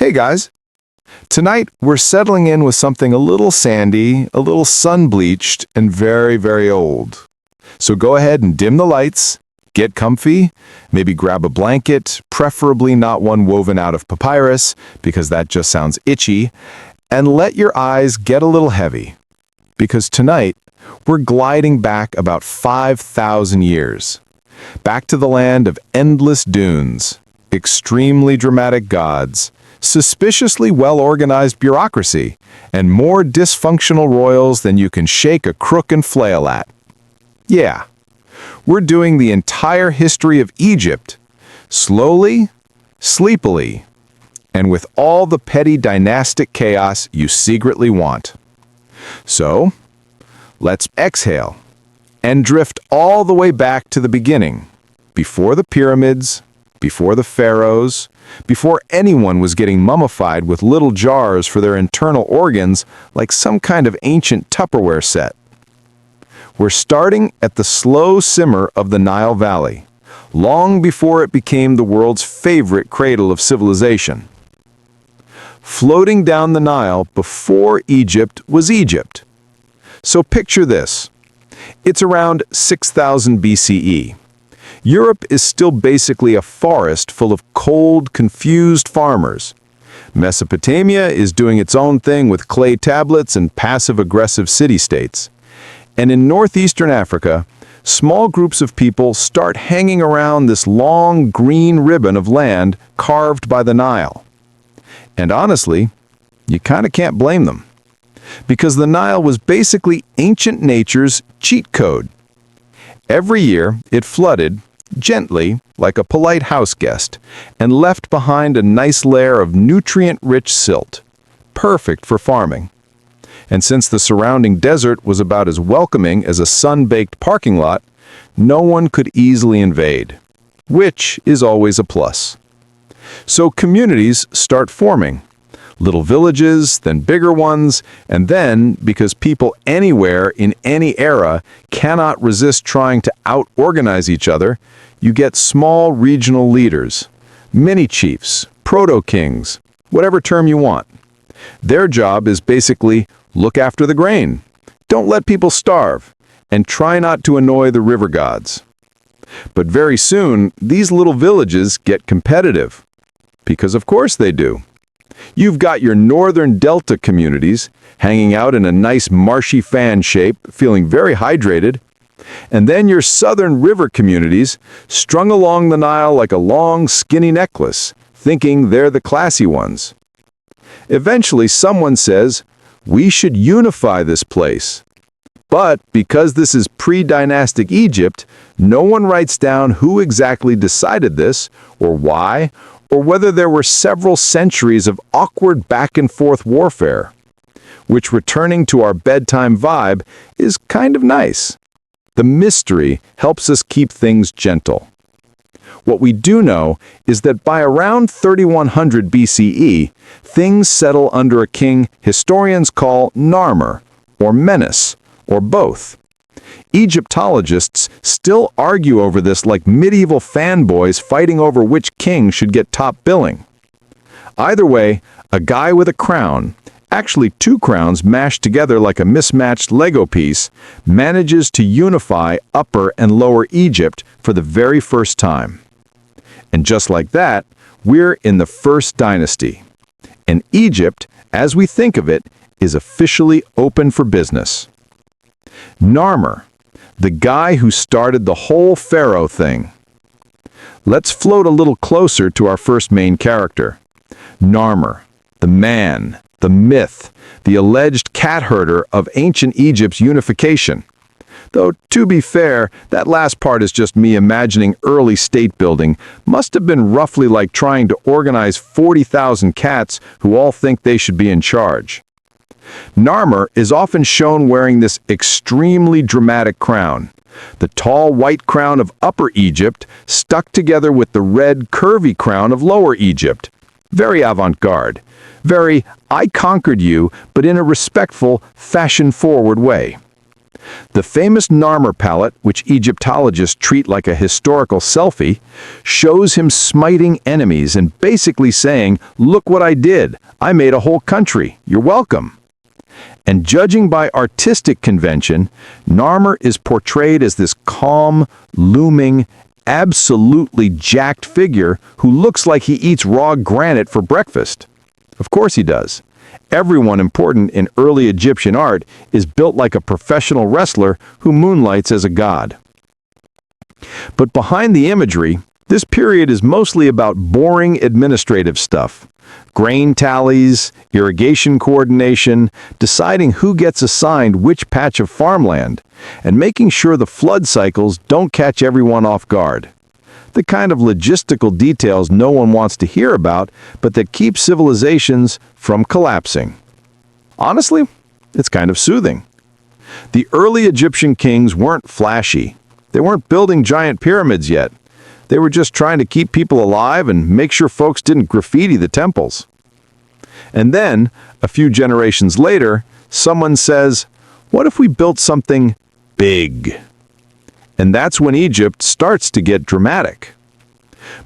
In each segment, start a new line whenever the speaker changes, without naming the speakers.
Hey guys! Tonight we're settling in with something a little sandy, a little sun-bleached, and very, very old. So go ahead and dim the lights, get comfy, maybe grab a blanket, preferably not one woven out of papyrus, because that just sounds itchy, and let your eyes get a little heavy. Because tonight we're gliding back about 5,000 years. Back to the land of endless dunes, extremely dramatic gods, suspiciously well-organized bureaucracy, and more dysfunctional royals than you can shake a crook and flail at. Yeah, we're doing the entire history of Egypt, slowly, sleepily, and with all the petty dynastic chaos you secretly want. So, let's exhale and drift all the way back to the beginning, before the pyramids, before the pharaohs, before anyone was getting mummified with little jars for their internal organs like some kind of ancient Tupperware set. We're starting at the slow simmer of the Nile Valley, long before it became the world's favorite cradle of civilization. Floating down the Nile before Egypt was Egypt. So picture this. It's around 6000 BCE. Europe is still basically a forest full of cold, confused farmers. Mesopotamia is doing its own thing with clay tablets and passive-aggressive city-states. And in northeastern Africa, small groups of people start hanging around this long green ribbon of land carved by the Nile. And honestly, you kind of can't blame them. Because the Nile was basically ancient nature's cheat code. Every year, it flooded, gently, like a polite house guest, and left behind a nice layer of nutrient-rich silt, perfect for farming. And since the surrounding desert was about as welcoming as a sun-baked parking lot, no one could easily invade, which is always a plus. So communities start forming. Little villages, then bigger ones, and then, because people anywhere in any era cannot resist trying to out-organize each other, you get small regional leaders, mini-chiefs, proto-kings, whatever term you want. Their job is basically look after the grain, don't let people starve, and try not to annoy the river gods. But very soon, these little villages get competitive, because of course they do. You've got your northern delta communities hanging out in a nice marshy fan shape, feeling very hydrated, and then your southern river communities strung along the Nile like a long, skinny necklace, thinking they're the classy ones. Eventually, someone says, we should unify this place. But because this is pre-dynastic Egypt, no one writes down who exactly decided this, or why, or whether there were several centuries of awkward back-and-forth warfare, which, returning to our bedtime vibe, is kind of nice. The mystery helps us keep things gentle. What we do know is that by around 3100 BCE, things settle under a king historians call Narmer, or Menes, or both. Egyptologists still argue over this like medieval fanboys fighting over which king should get top billing. Either way, a guy with a crown, actually two crowns mashed together like a mismatched Lego piece, manages to unify Upper and Lower Egypt for the very first time. And just like that, we're in the first dynasty. And Egypt, as we think of it, is officially open for business. Narmer, the guy who started the whole pharaoh thing. Let's float a little closer to our first main character. Narmer, the man, the myth, the alleged cat herder of ancient Egypt's unification. Though, to be fair, that last part is just me imagining early state building. Must have been roughly like trying to organize 40,000 cats who all think they should be in charge. Narmer is often shown wearing this extremely dramatic crown, the tall white crown of Upper Egypt stuck together with the red curvy crown of Lower Egypt. Very avant-garde, very I conquered you, but in a respectful, fashion-forward way. The famous Narmer palette, which Egyptologists treat like a historical selfie, shows him smiting enemies and basically saying, "Look what I did. I made a whole country. You're welcome." And judging by artistic convention, Narmer is portrayed as this calm, looming, absolutely jacked figure who looks like he eats raw granite for breakfast. Of course he does. Everyone important in early Egyptian art is built like a professional wrestler who moonlights as a god. But behind the imagery, this period is mostly about boring administrative stuff. Grain tallies, irrigation coordination, deciding who gets assigned which patch of farmland, and making sure the flood cycles don't catch everyone off guard. The kind of logistical details no one wants to hear about, but that keep civilizations from collapsing. Honestly, it's kind of soothing. The early Egyptian kings weren't flashy. They weren't building giant pyramids yet. They were just trying to keep people alive and make sure folks didn't graffiti the temples. And then, a few generations later, someone says, "What if we built something big?" And that's when Egypt starts to get dramatic.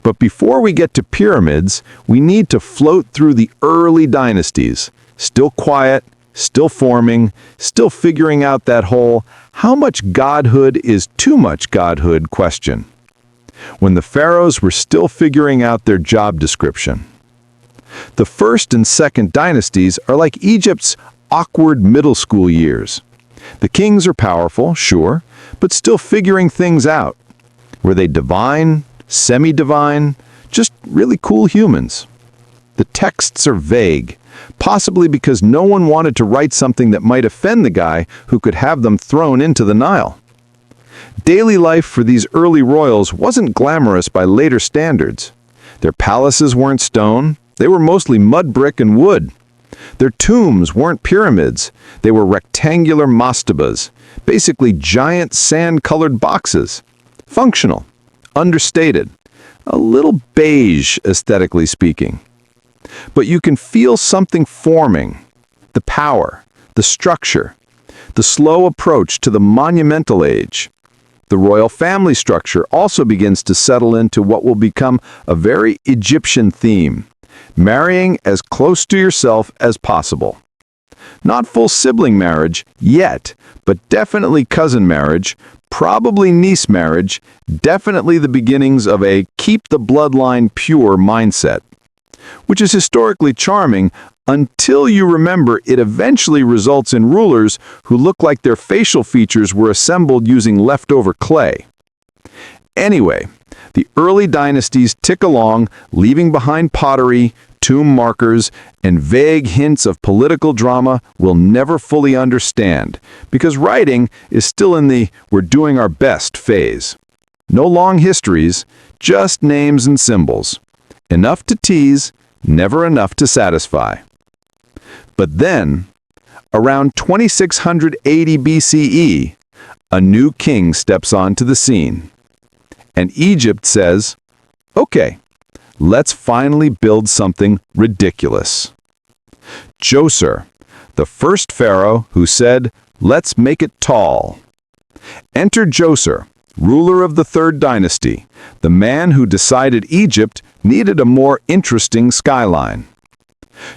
But before we get to pyramids, we need to float through the early dynasties, still quiet, still forming, still figuring out that whole "how much godhood is too much godhood" question. When the pharaohs were still figuring out their job description. The first and second dynasties are like Egypt's awkward middle school years. The kings are powerful, sure, but still figuring things out. Were they divine, semi-divine, just really cool humans? The texts are vague, possibly because no one wanted to write something that might offend the guy who could have them thrown into the Nile. Daily life for these early royals wasn't glamorous by later standards. Their palaces weren't stone, they were mostly mud brick and wood. Their tombs weren't pyramids, they were rectangular mastabas, basically giant sand-colored boxes. Functional, understated, a little beige aesthetically speaking. But you can feel something forming, the power, the structure, the slow approach to the monumental age. The royal family structure also begins to settle into what will become a very Egyptian theme. Marrying as close to yourself as possible. Not full sibling marriage yet, but definitely cousin marriage, probably niece marriage, definitely the beginnings of a keep the bloodline pure mindset. Which is historically charming until you remember it eventually results in rulers who look like their facial features were assembled using leftover clay. Anyway, the early dynasties tick along, leaving behind pottery, tomb markers, and vague hints of political drama we'll never fully understand, because writing is still in the "we're doing our best" phase. No long histories, just names and symbols. Enough to tease, never enough to satisfy. But then, around 2680 BCE, a new king steps onto the scene. And Egypt says, "Okay, let's finally build something ridiculous." Djoser, the first pharaoh who said, "Let's make it tall." Enter Djoser, ruler of the third dynasty, the man who decided Egypt needed a more interesting skyline.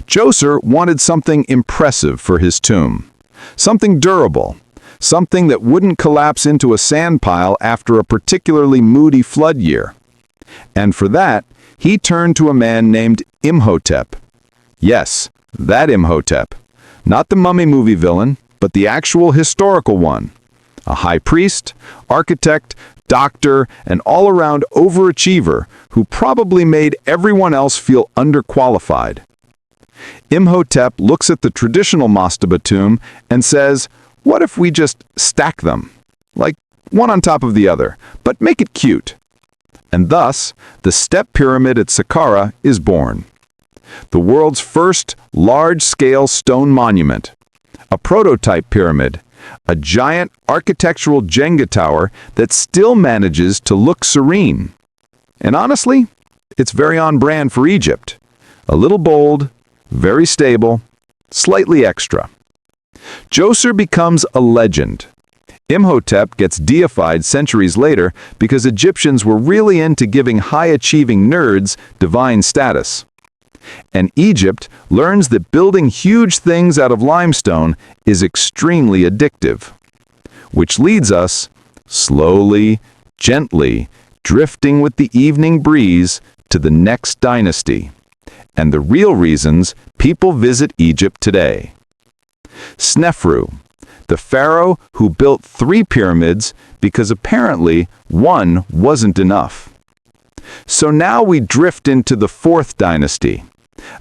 Djoser wanted something impressive for his tomb, something durable, something that wouldn't collapse into a sand pile after a particularly moody flood year. And for that, he turned to a man named Imhotep. Yes, that Imhotep. Not the Mummy movie villain, but the actual historical one. A high priest, architect, doctor, and all-around overachiever who probably made everyone else feel underqualified. Imhotep looks at the traditional mastaba tomb and says, "What if we just stack them? Like one on top of the other, but make it cute." And thus, the step pyramid at Saqqara is born. The world's first large-scale stone monument. A prototype pyramid. A giant architectural Jenga tower that still manages to look serene. And honestly, it's very on brand for Egypt. A little bold, very stable, slightly extra. Djoser becomes a legend. Imhotep gets deified centuries later because Egyptians were really into giving high-achieving nerds divine status. And Egypt learns that building huge things out of limestone is extremely addictive. Which leads us, slowly, gently, drifting with the evening breeze to the next dynasty, and the real reasons people visit Egypt today. Snefru, the pharaoh who built 3 pyramids because apparently one wasn't enough. So now we drift into the 4th dynasty,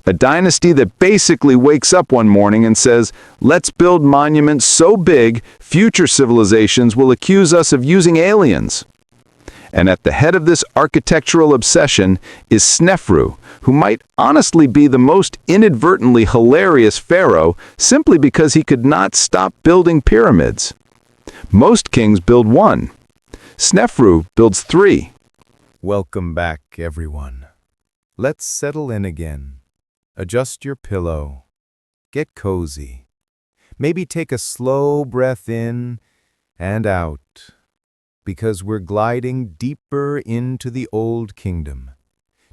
a dynasty that basically wakes up one morning and says, let's build monuments so big future civilizations will accuse us of using aliens. And at the head of this architectural obsession is Snefru, who might honestly be the most inadvertently hilarious pharaoh simply because he could not stop building pyramids. Most kings build 1. Snefru builds 3.
Welcome back, everyone. Let's settle in again. Adjust your pillow. Get cozy. Maybe take a slow breath in and out, because we're gliding deeper into the Old Kingdom,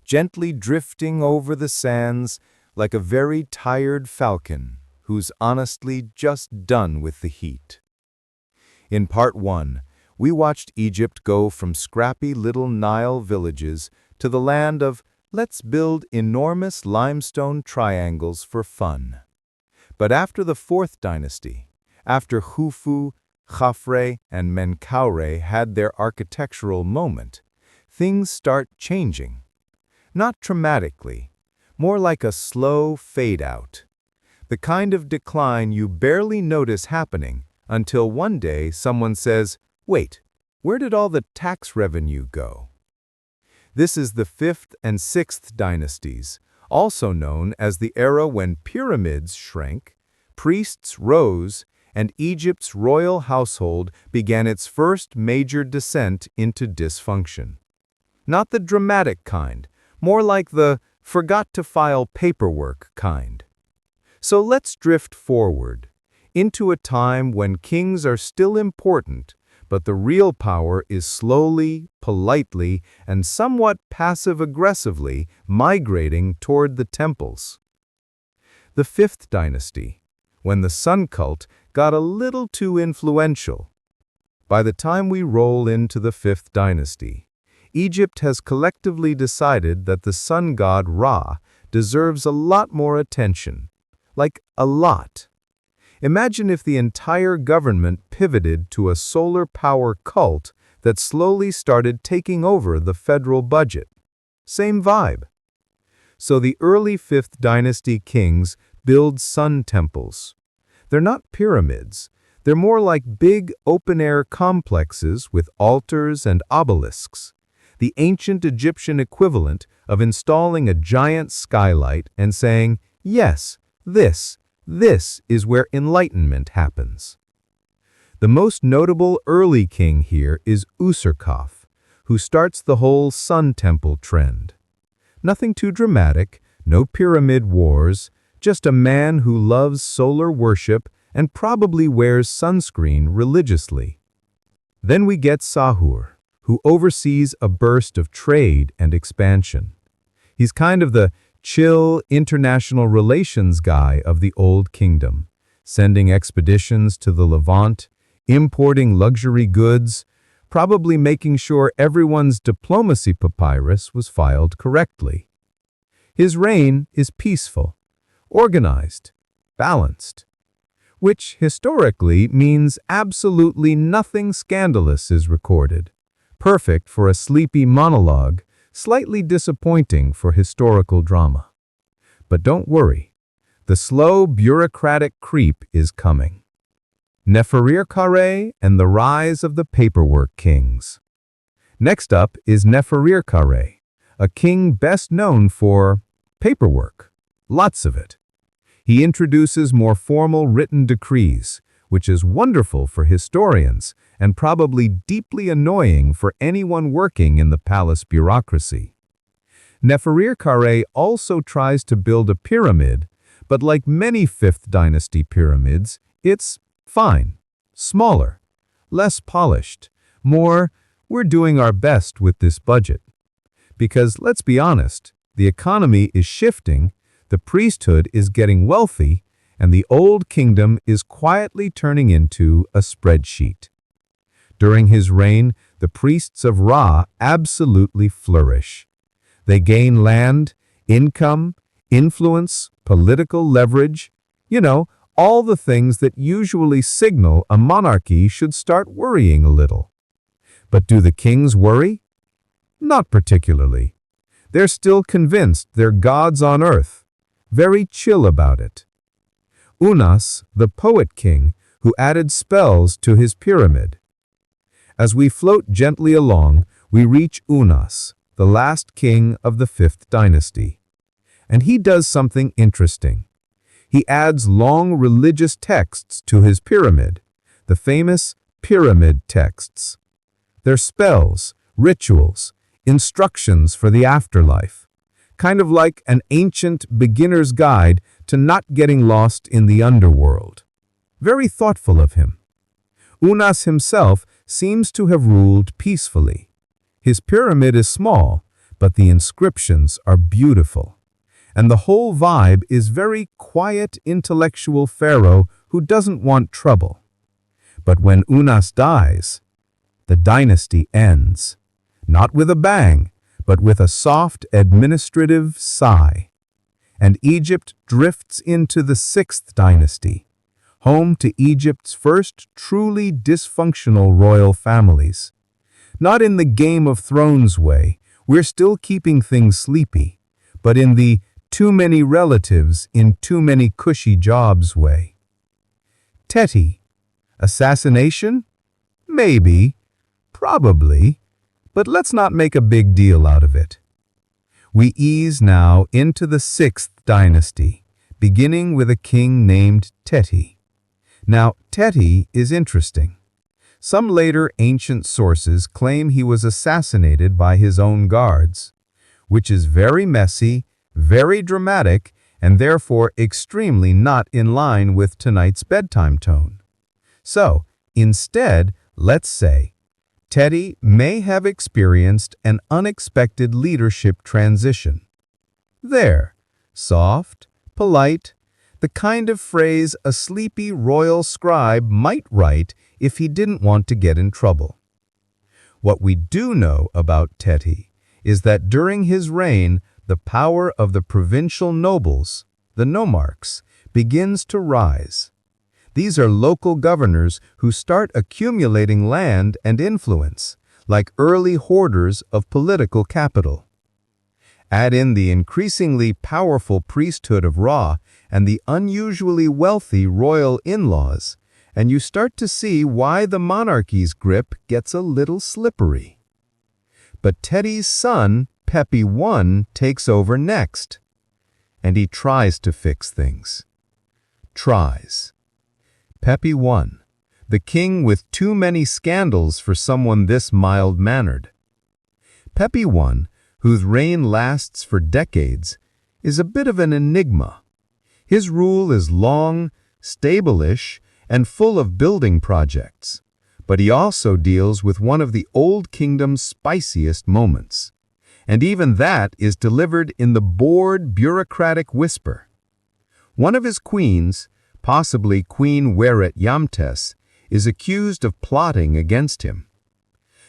gently drifting over the sands like a very tired falcon who's honestly just done with the heat. In Part 1, we watched Egypt go from scrappy little Nile villages to the land of let's build enormous limestone triangles for fun. But after the 4th dynasty, after Khufu, Khafre, and Menkaure had their architectural moment, things start changing. Not dramatically, more like a slow fade-out. The kind of decline you barely notice happening until one day someone says, wait, where did all the tax revenue go? This is the 5th and 6th dynasties, also known as the era when pyramids shrank, priests rose, and Egypt's royal household began its first major descent into dysfunction. Not the dramatic kind, more like the forgot to file paperwork kind. So let's drift forward, into a time when kings are still important, but the real power is slowly, politely, and somewhat passive-aggressively migrating toward the temples. The 5th dynasty, when the sun cult got a little too influential. By the time we roll into the 5th dynasty, Egypt has collectively decided that the sun god Ra deserves a lot more attention. Like a lot. Imagine if the entire government pivoted to a solar power cult that slowly started taking over the federal budget. Same vibe. So the early 5th dynasty kings build sun temples. They're not pyramids. They're more like big open-air complexes with altars and obelisks. The ancient Egyptian equivalent of installing a giant skylight and saying, yes, this is where enlightenment happens. The most notable early king here is Userkaf, who starts the whole sun temple trend. Nothing too dramatic, no pyramid wars, just a man who loves solar worship and probably wears sunscreen religiously. Then we get Sahur, who oversees a burst of trade and expansion. He's kind of the chill international relations guy of the Old Kingdom, sending expeditions to the Levant, importing luxury goods, probably making sure everyone's diplomacy papyrus was filed correctly. His reign is peaceful, organized, balanced, which historically means absolutely nothing scandalous is recorded, perfect for a sleepy monologue, slightly disappointing for historical drama. But don't worry, the slow bureaucratic creep is coming. Neferirkare and the rise of the paperwork kings. Next up is Neferirkare, a king best known for paperwork, lots of it. He introduces more formal written decrees, which is wonderful for historians and probably deeply annoying for anyone working in the palace bureaucracy. Neferirkare also tries to build a pyramid, but like many 5th dynasty pyramids, it's fine, smaller, less polished, more, we're doing our best with this budget. Because let's be honest, the economy is shifting, the priesthood is getting wealthy, and the old kingdom is quietly turning into a spreadsheet. During his reign, the priests of Ra absolutely flourish. They gain land, income, influence, political leverage, all the things that usually signal a monarchy should start worrying a little. But do the kings worry? Not particularly. They're still convinced they're gods on earth, very chill about it. Unas, the poet king, who added spells to his pyramid. As we float gently along, we reach Unas, the last king of the 5th dynasty. And he does something interesting. He adds long religious texts to his pyramid, the famous pyramid texts. They're spells, rituals, instructions for the afterlife, kind of like an ancient beginner's guide to not getting lost in the underworld. Very thoughtful of him. Unas himself seems to have ruled peacefully. His pyramid is small, but the inscriptions are beautiful. And the whole vibe is very quiet, intellectual pharaoh who doesn't want trouble. But when Unas dies, the dynasty ends. Not with a bang, but with a soft administrative sigh. And Egypt drifts into the 6th dynasty, home to Egypt's first truly dysfunctional royal families. Not in the Game of Thrones way, we're still keeping things sleepy, but in the too many relatives in too many cushy jobs way. Teti. Assassination? Maybe. Probably. But let's not make a big deal out of it. We ease now into the 6th dynasty, beginning with a king named Teti. Now, Teti is interesting. Some later ancient sources claim he was assassinated by his own guards, which is very messy, very dramatic, and therefore extremely not in line with tonight's bedtime tone. So, instead, let's say, Teti may have experienced an unexpected leadership transition. There, soft, polite, the kind of phrase a sleepy royal scribe might write if he didn't want to get in trouble. What we do know about Teti is that during his reign, the power of the provincial nobles, the nomarchs, begins to rise. These are local governors who start accumulating land and influence, like early hoarders of political capital. Add in the increasingly powerful priesthood of Ra and the unusually wealthy royal in-laws, and you start to see why the monarchy's grip gets a little slippery. But Teti's son, Pepi I, takes over next, and he tries to fix things. Tries. Pepi I, the king with too many scandals for someone this mild-mannered. Pepi I, whose reign lasts for decades, is a bit of an enigma. His rule is long, stable-ish, and full of building projects, but he also deals with one of the Old Kingdom's spiciest moments. And even that is delivered in the bored, bureaucratic whisper. One of his queens, possibly Queen Weret Yamtes, is accused of plotting against him.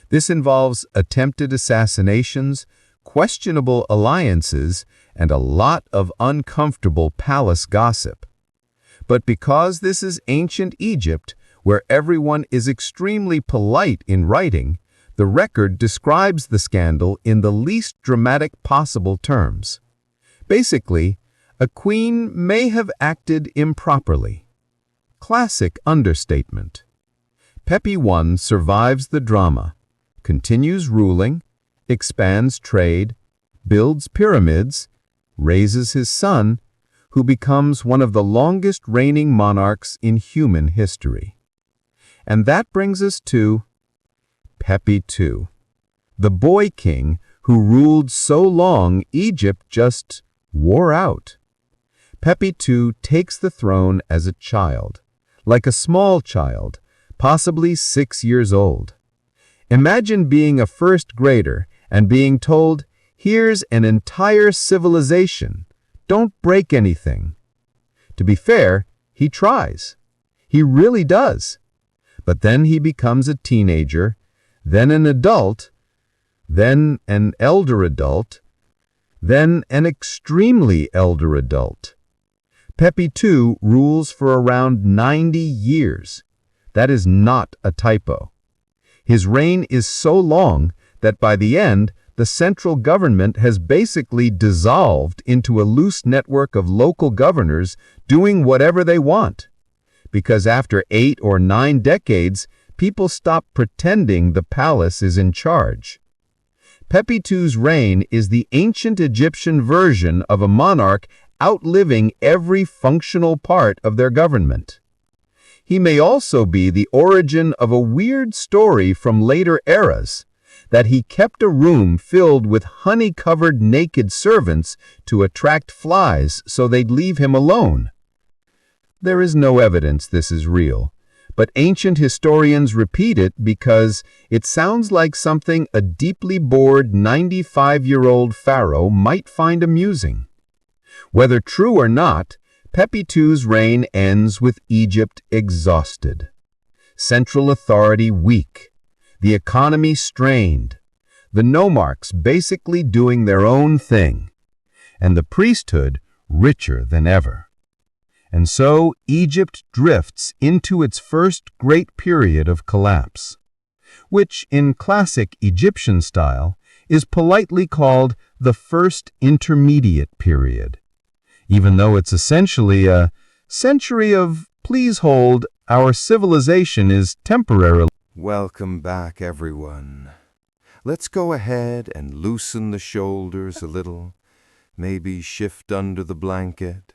This involves attempted assassinations, questionable alliances, and a lot of uncomfortable palace gossip. But because this is ancient Egypt, where everyone is extremely polite in writing, the record describes the scandal in the least dramatic possible terms. Basically, a queen may have acted improperly. Classic understatement. Pepi I survives the drama, continues ruling, expands trade, builds pyramids, raises his son, who becomes one of the longest reigning monarchs in human history. And that brings us to Pepi II, the boy king who ruled so long Egypt just wore out. Pepi II takes the throne as a child, like a small child, possibly 6 years old. Imagine being a first grader and being told, "Here's an entire civilization. Don't break anything." To be fair, he tries. He really does. But then he becomes a teenager, then an adult, then an elder adult, then an extremely elder adult. Pepi II rules for around 90 years. That is not a typo. His reign is so long that by the end, the central government has basically dissolved into a loose network of local governors doing whatever they want. Because after 8 or 9 decades, people stop pretending the palace is in charge. Pepi II's reign is the ancient Egyptian version of a monarch outliving every functional part of their government. He may also be the origin of a weird story from later eras, that he kept a room filled with honey-covered naked servants to attract flies so they'd leave him alone. There is no evidence this is real, but ancient historians repeat it because it sounds like something a deeply bored 95-year-old pharaoh might find amusing. Whether true or not, Pepi II's reign ends with Egypt exhausted, central authority weak, the economy strained, the nomarchs basically doing their own thing, and the priesthood richer than ever. And so Egypt drifts into its first great period of collapse, which in classic Egyptian style is politely called the First Intermediate Period, even though it's essentially a century of "please hold, our civilization is temporarily."
Welcome back, everyone. Let's go ahead and loosen the shoulders a little, maybe shift under the blanket.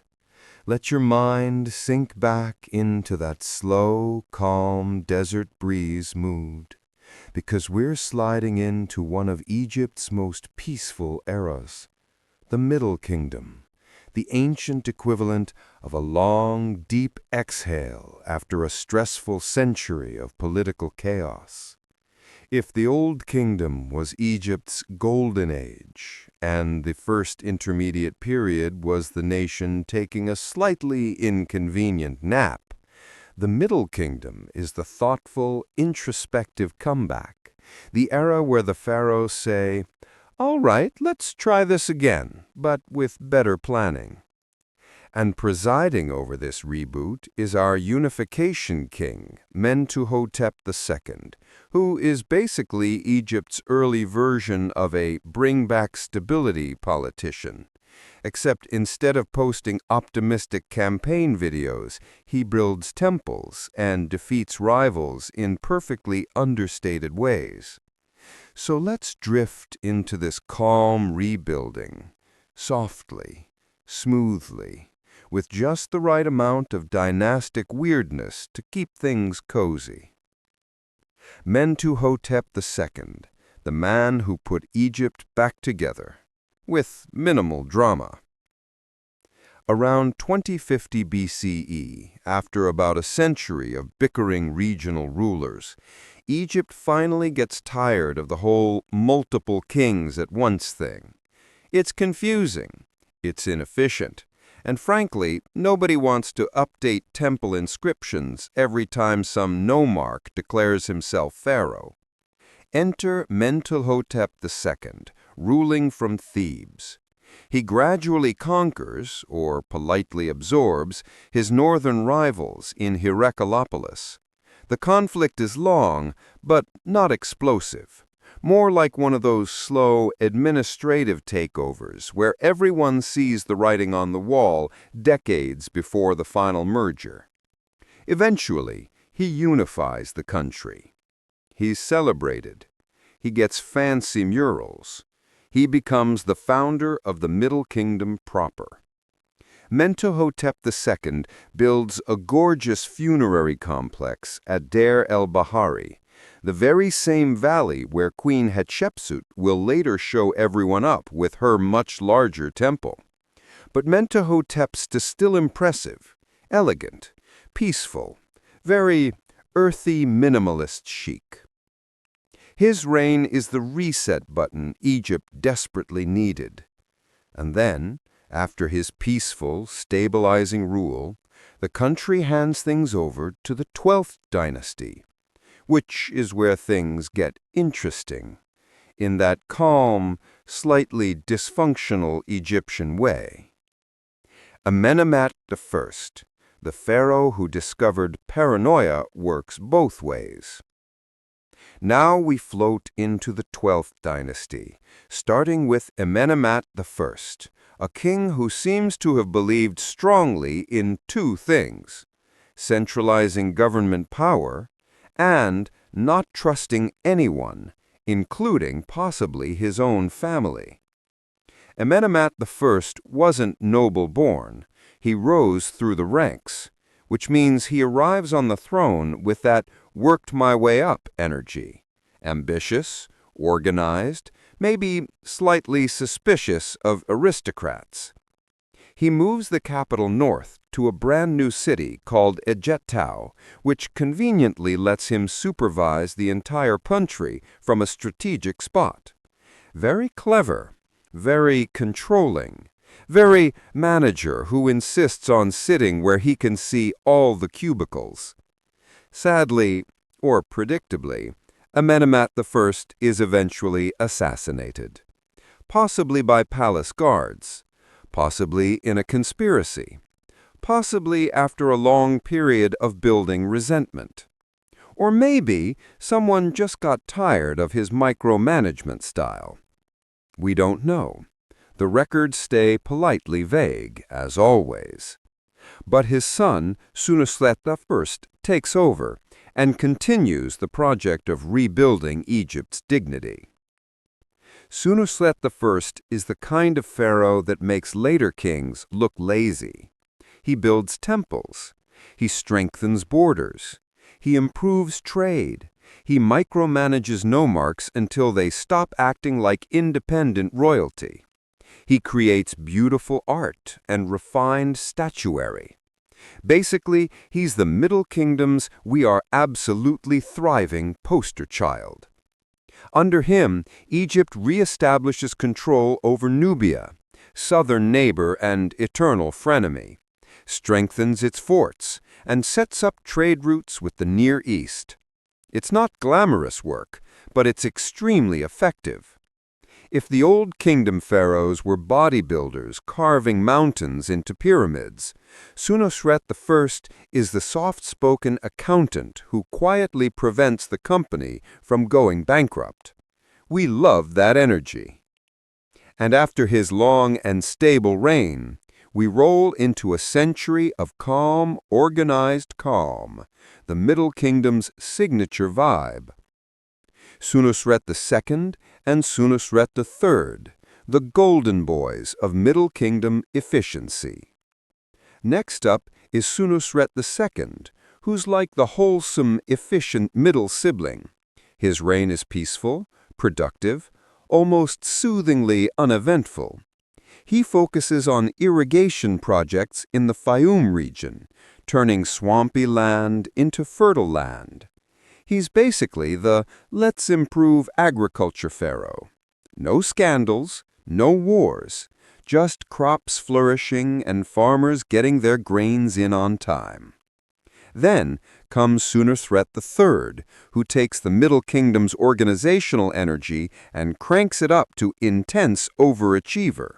Let your mind sink back into that slow, calm desert breeze mood, because we're sliding into one of Egypt's most peaceful eras, the Middle Kingdom, the ancient equivalent of a long, deep exhale after a stressful century of political chaos. If the Old Kingdom was Egypt's golden age, and the First Intermediate Period was the nation taking a slightly inconvenient nap, the Middle Kingdom is the thoughtful, introspective comeback, the era where the pharaohs say, "All right, let's try this again, but with better planning." And presiding over this reboot is our unification king, Mentuhotep II, who is basically Egypt's early version of a bring-back-stability politician. Except instead of posting optimistic campaign videos, he builds temples and defeats rivals in perfectly understated ways. So let's drift into this calm rebuilding, softly, smoothly, with just the right amount of dynastic weirdness to keep things cozy. Mentuhotep II, the man who put Egypt back together, with minimal drama. Around 2050 BCE, after about a century of bickering regional rulers, Egypt finally gets tired of the whole multiple kings at once thing. It's confusing, it's inefficient, and frankly, nobody wants to update temple inscriptions every time some nomarch declares himself pharaoh. Enter Mentuhotep II, ruling from Thebes. He gradually conquers, or politely absorbs, his northern rivals in Heracleopolis. The conflict is long, but not explosive. More like one of those slow, administrative takeovers where everyone sees the writing on the wall decades before the final merger. Eventually, he unifies the country. He's celebrated. He gets fancy murals. He becomes the founder of the Middle Kingdom proper. Mentuhotep II builds a gorgeous funerary complex at Deir el-Bahari, the very same valley where Queen Hatshepsut will later show everyone up with her much larger temple. But Mentuhotep's is still impressive, elegant, peaceful, very
earthy minimalist chic. His reign is the reset button Egypt desperately needed. And then, after his peaceful, stabilizing rule, the country hands things over to the 12th dynasty, which is where things get interesting, in that calm, slightly dysfunctional Egyptian way. Amenemhat I, the pharaoh who discovered paranoia, works both ways. Now we float into the 12th dynasty, starting with Amenemhat I, a king who seems to have believed strongly in two things: centralizing government power and not trusting anyone, including possibly his own family. Amenemhat I wasn't noble-born. He rose through the ranks, which means he arrives on the throne with that worked-my-way-up energy, ambitious, organized, maybe slightly suspicious of aristocrats. He moves the capital north to a brand-new city called Egettau, which conveniently lets him supervise the entire country from a strategic spot. Very clever, very controlling, very manager who insists on sitting where he can see all the cubicles. Sadly, or predictably, Amenemhat I is eventually assassinated, possibly by palace guards, possibly in a conspiracy, possibly after a long period of building resentment. Or maybe someone just got tired of his micromanagement style. We don't know. The records stay politely vague, as always. But his son, Senusret I, takes over and continues the project of rebuilding Egypt's dignity. Senusret I is the kind of pharaoh that makes later kings look lazy. He builds temples. He strengthens borders. He improves trade. He micromanages nomarchs until they stop acting like independent royalty. He creates beautiful art and refined statuary. Basically, he's the Middle Kingdom's "we are absolutely thriving" poster child. Under him, Egypt reestablishes control over Nubia, southern neighbor and eternal frenemy, strengthens its forts, and sets up trade routes with the Near East. It's not glamorous work, but it's extremely effective. If the Old Kingdom pharaohs were bodybuilders carving mountains into pyramids, Senusret I is the soft-spoken accountant who quietly prevents the company from going bankrupt. We love that energy. And after his long and stable reign, we roll into a century of calm, organized calm, the Middle Kingdom's signature vibe. Senusret II and Senusret III, the golden boys of Middle Kingdom efficiency. Next up is Senusret II, who's like the wholesome, efficient middle sibling. His reign is peaceful, productive, almost soothingly uneventful. He focuses on irrigation projects in the Fayum region, turning swampy land into fertile land. He's basically the "let's improve agriculture" pharaoh. No scandals, no wars, just crops flourishing and farmers getting their grains in on time. Then comes Senusret III, who takes the Middle Kingdom's organizational energy and cranks it up to intense overachiever.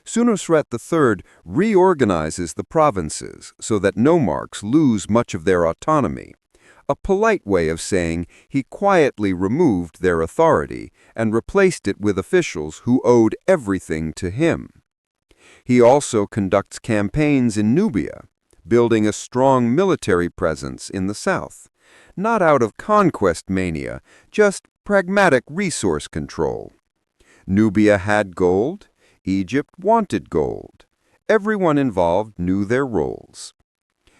Senusret III reorganizes the provinces so that nomarchs lose much of their autonomy. A polite way of saying he quietly removed their authority and replaced it with officials who owed everything to him. He also conducts campaigns in Nubia, building a strong military presence in the south, not out of conquest mania, just pragmatic resource control. Nubia had gold, Egypt wanted gold. Everyone involved knew their roles.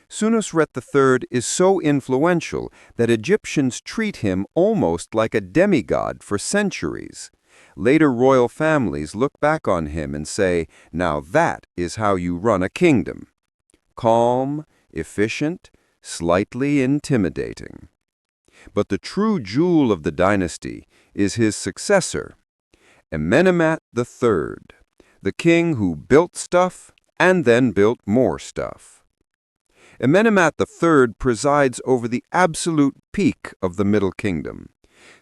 Senusret III is so influential that Egyptians treat him almost like a demigod for centuries. Later royal families look back on him and say, "Now that is how you run a kingdom." Calm, efficient, slightly intimidating. But the true jewel of the dynasty is his successor, Amenemhat III, the king who built stuff and then built more stuff. Amenemhat III presides over the absolute peak of the Middle Kingdom.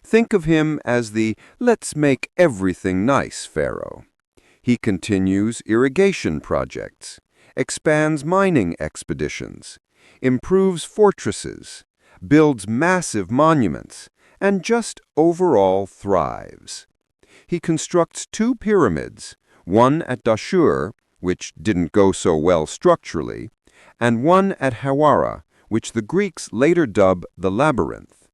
Think of him as the "let's make everything nice" pharaoh. He continues irrigation projects, expands mining expeditions, improves fortresses, builds massive monuments, and just overall thrives. He constructs 2 pyramids, one at Dashur, which didn't go so well structurally, and one at Hawara, which the Greeks later dub the labyrinth.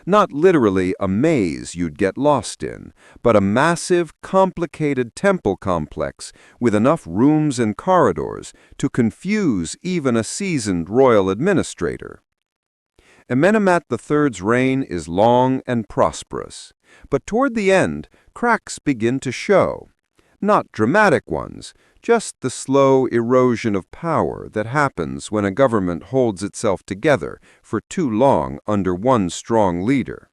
Not literally a maze you'd get lost in, but a massive, complicated temple complex with enough rooms and corridors to confuse even a seasoned royal administrator. Amenemhat III's reign is long and prosperous, but toward the end, cracks begin to show. Not dramatic ones, just the slow erosion of power that happens when a government holds itself together for too long under one strong leader.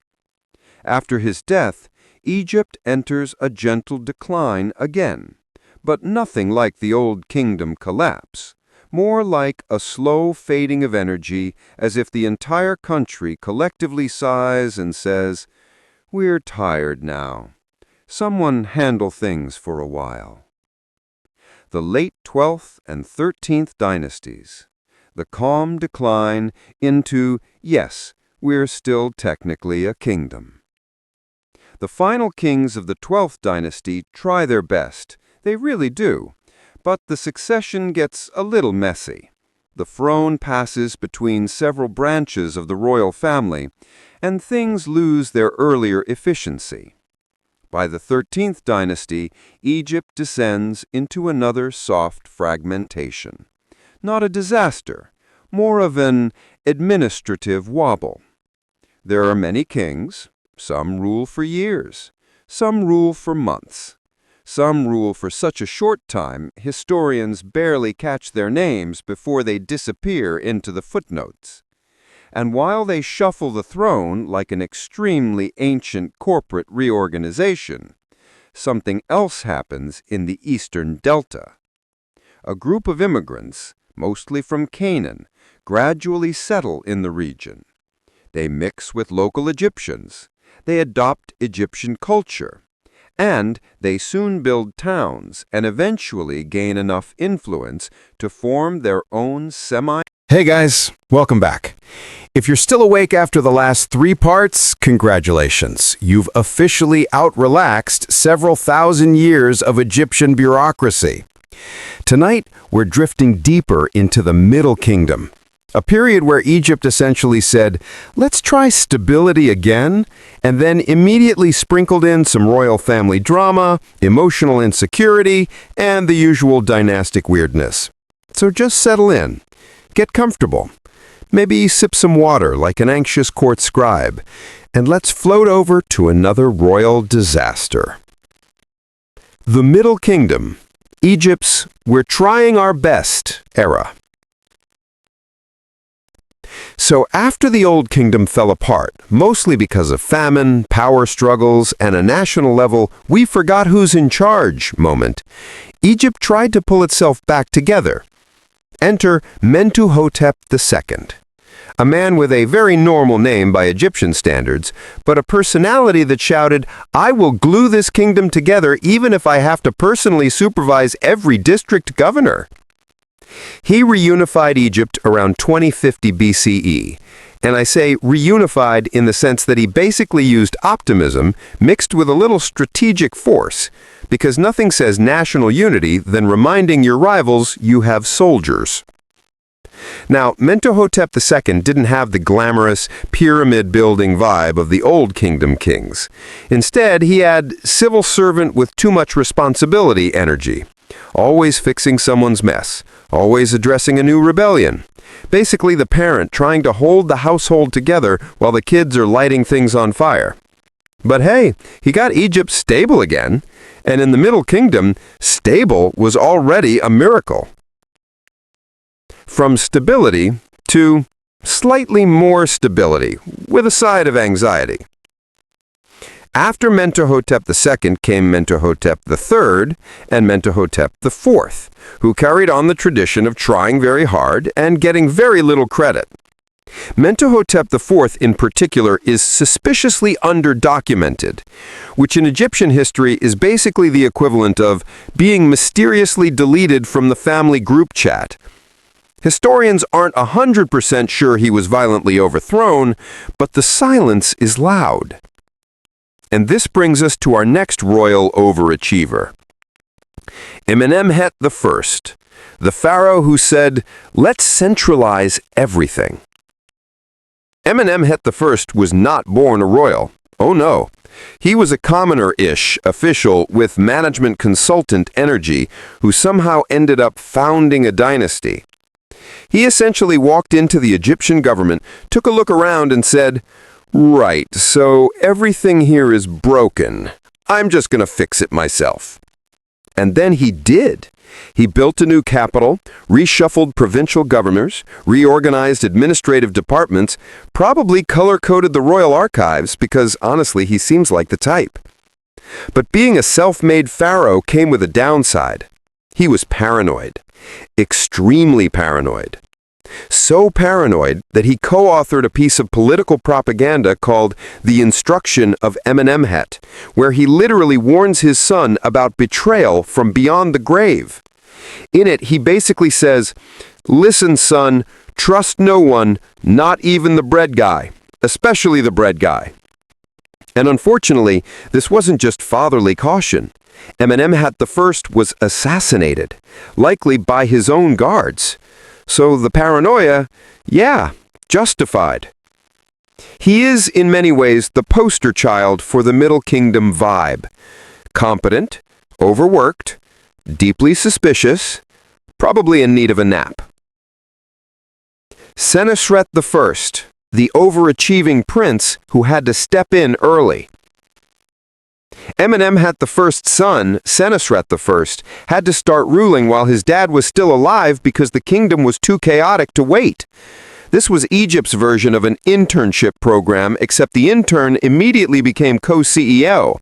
After his death, Egypt enters a gentle decline again, but nothing like the old kingdom collapse, more like a slow fading of energy, as if the entire country collectively sighs and says, "We're tired now. Someone handle things for a while." The late 12th and 13th dynasties, the calm decline into, yes, we're still technically a kingdom. The final kings of the 12th dynasty try their best, they really do, but the succession gets a little messy. The throne passes between several branches of the royal family, and things lose their earlier efficiency. By the 13th dynasty, Egypt descends into another soft fragmentation. Not a disaster, more of an administrative wobble. There are many kings. Some rule for years. Some rule for months. Some rule for such a short time, historians barely catch their names before they disappear into the footnotes. And while they shuffle the throne like an extremely ancient corporate reorganization, something else happens in the eastern delta. A group of immigrants, mostly from Canaan, gradually settle in the region. They mix with local Egyptians. They adopt Egyptian culture. And they soon build towns and eventually gain enough influence to form their own
Hey guys, welcome back. If you're still awake after the last 3 parts, congratulations. You've officially out-relaxed several thousand years of Egyptian bureaucracy. Tonight, we're drifting deeper into the Middle Kingdom, a period where Egypt essentially said, let's try stability again, and then immediately sprinkled in some royal family drama, emotional insecurity, and the usual dynastic weirdness. So just settle in. Get comfortable. Maybe sip some water like an anxious court scribe, and let's float over to another royal disaster. The Middle Kingdom, Egypt's "we're trying our best" era. So after the Old Kingdom fell apart, mostly because of famine, power struggles, and a national level "we forgot who's in charge" moment, Egypt tried to pull itself back together. Enter Mentuhotep II, a man with a very normal name by Egyptian standards, but a personality that shouted, "I will glue this kingdom together even if I have to personally supervise every district governor." He reunified Egypt around 2050 BCE, and I say reunified in the sense that he basically used optimism mixed with a little strategic force, because nothing says national unity than reminding your rivals you have soldiers. Now, Mentuhotep II didn't have the glamorous, pyramid-building vibe of the Old Kingdom kings. Instead, he had civil servant with too much responsibility energy. Always fixing someone's mess, always addressing a new rebellion. Basically the parent trying to hold the household together while the kids are lighting things on fire. But hey, he got Egypt stable again, and in the Middle Kingdom, stable was already a miracle. From stability to
slightly more stability, with a side of anxiety. After Mentuhotep II came Mentuhotep III and Mentuhotep IV, who carried on the tradition of trying very hard and getting very little credit. Mentuhotep IV in particular is suspiciously underdocumented, which in Egyptian history is basically the equivalent of being mysteriously deleted from the family group chat. Historians aren't 100% sure he was violently overthrown, but the silence is loud. And this brings us to our next royal overachiever. Amenemhet I, the pharaoh who said, "Let's centralize everything." Amenemhet I was not born a royal. Oh no. He was a commoner-ish official with management consultant energy who somehow ended up founding a dynasty. He essentially walked into the Egyptian government, took a look around and said, "Right, so everything here is broken. I'm just going to fix it myself." And then he did. He built a new capital, reshuffled provincial governors, reorganized administrative departments, probably color-coded the royal archives because, honestly, he seems like the type. But being a self-made pharaoh came with a downside. He was paranoid. Extremely paranoid. So paranoid that he co-authored a piece of political propaganda called The Instruction of Amenemhet, where he literally warns his son about betrayal from beyond the grave. In it, he basically says, "Listen, son, trust no one, not even the bread guy, especially the bread guy." And unfortunately, this wasn't just fatherly caution. Amenemhet I was assassinated, likely by his own guards. So the paranoia, yeah, justified. He is, in many ways, the poster child for the Middle Kingdom vibe. Competent, overworked, deeply suspicious, probably in need of a nap. Senusret I, the overachieving prince who had to step in early. Amenemhet I's son, Senusret I, had to start ruling while his dad was still alive because the kingdom was too chaotic to wait. This was Egypt's version of an internship program, except the intern immediately became co-CEO.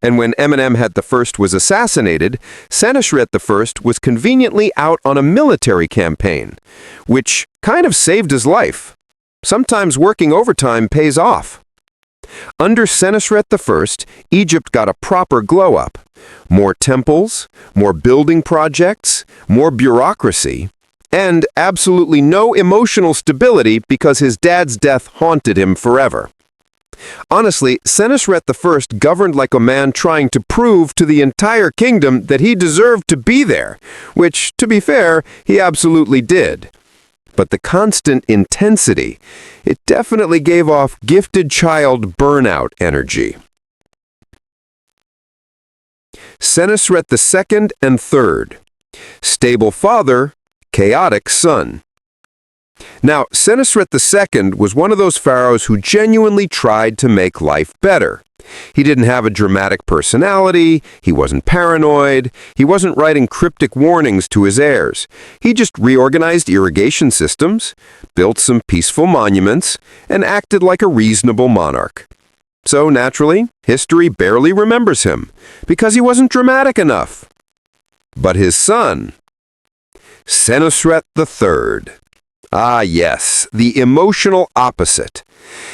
And when Amenemhet I was assassinated, Senusret I was conveniently out on a military campaign, which kind of saved his life. Sometimes working overtime pays off. Under Senusret I, Egypt got a proper glow-up. More temples, more building projects, more bureaucracy, and absolutely no emotional stability because his dad's death haunted him forever. Honestly, Senusret I governed like a man trying to prove to the entire kingdom that he deserved to be there, which, to be fair, he absolutely did. But the constant intensity, it definitely gave off gifted child burnout energy. Senusret II and III. Stable father, chaotic son. Now, Senusret II was one of those pharaohs who genuinely tried to make life better. He didn't have a dramatic personality, he wasn't paranoid, he wasn't writing cryptic warnings to his heirs. He just reorganized irrigation systems, built some peaceful monuments, and acted like a reasonable monarch. So naturally, history barely remembers him, because he wasn't dramatic enough. But his son, Senusret III. Ah yes, the emotional opposite.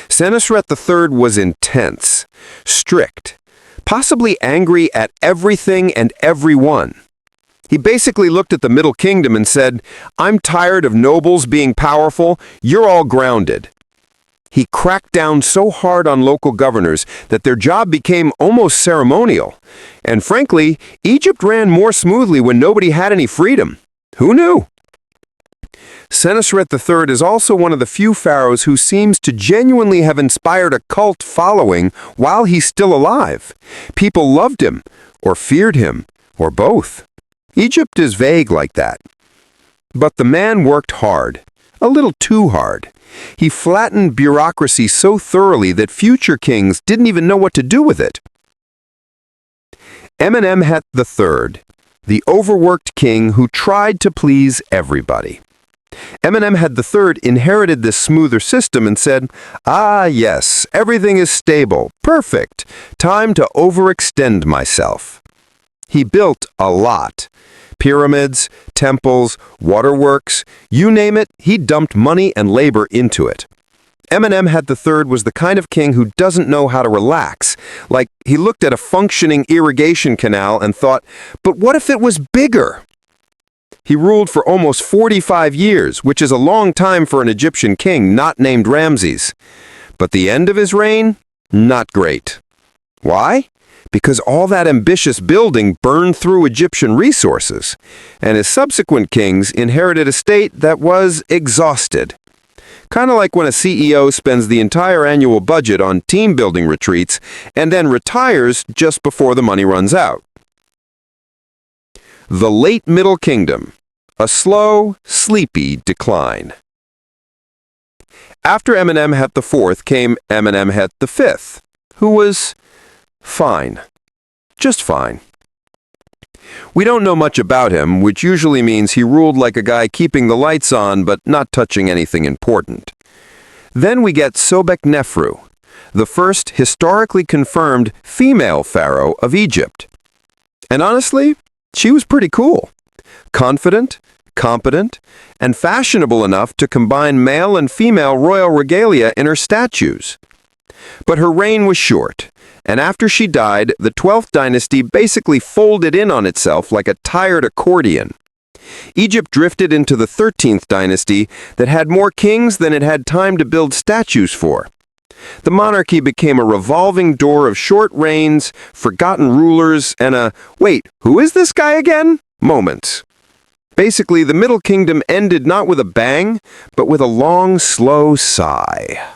Senusret III was intense, strict, possibly angry at everything and everyone. He basically looked at the Middle Kingdom and said, "I'm tired of nobles being powerful, you're all grounded." He cracked down so hard on local governors that their job became almost ceremonial. And frankly, Egypt ran more smoothly when nobody had any freedom. Who knew? Senusret III is also one of the few pharaohs who seems to genuinely have inspired a cult following while he's still alive. People loved him, or feared him, or both. Egypt is vague like that. But the man worked hard, a little too hard. He flattened bureaucracy so thoroughly that future kings didn't even know what to do with it. Amenemhet III, the overworked king who tried to please everybody. Amenemhat III inherited this smoother system and said, "Ah, yes, everything is stable, perfect. Time to overextend myself." He built a lot. Pyramids, temples, waterworks, you name it, he dumped money and labor into it. Amenemhat III was the kind of king who doesn't know how to relax. Like, he looked at a functioning irrigation canal and thought, but what if it was bigger? He ruled for almost 45 years, which is a long time for an Egyptian king not named Ramses. But the end of his reign? Not great. Why? Because all that ambitious building burned through Egyptian resources, and his subsequent kings inherited a state that was exhausted. Kind of like when a CEO spends the entire annual budget on team-building retreats and then retires just before the money runs out. The Late Middle Kingdom, a slow, sleepy decline. After Amenemhat IV came Amenemhat V, who was fine. Just fine. We don't know much about him, which usually means he ruled like a guy keeping the lights on but not touching anything important. Then we get Sobeknefru, the first historically confirmed female pharaoh of Egypt. And honestly, she was pretty cool. Confident, competent, and fashionable enough to combine male and female royal regalia in her statues. But her reign was short, and after she died, the 12th dynasty basically folded in on itself like a tired accordion. Egypt drifted into the 13th dynasty that had more kings than it had time to build statues for. The monarchy became a revolving door of short reigns, forgotten rulers, and a, wait, who is this guy again? Moments. Basically, the Middle Kingdom ended not with a bang, but with a long, slow sigh.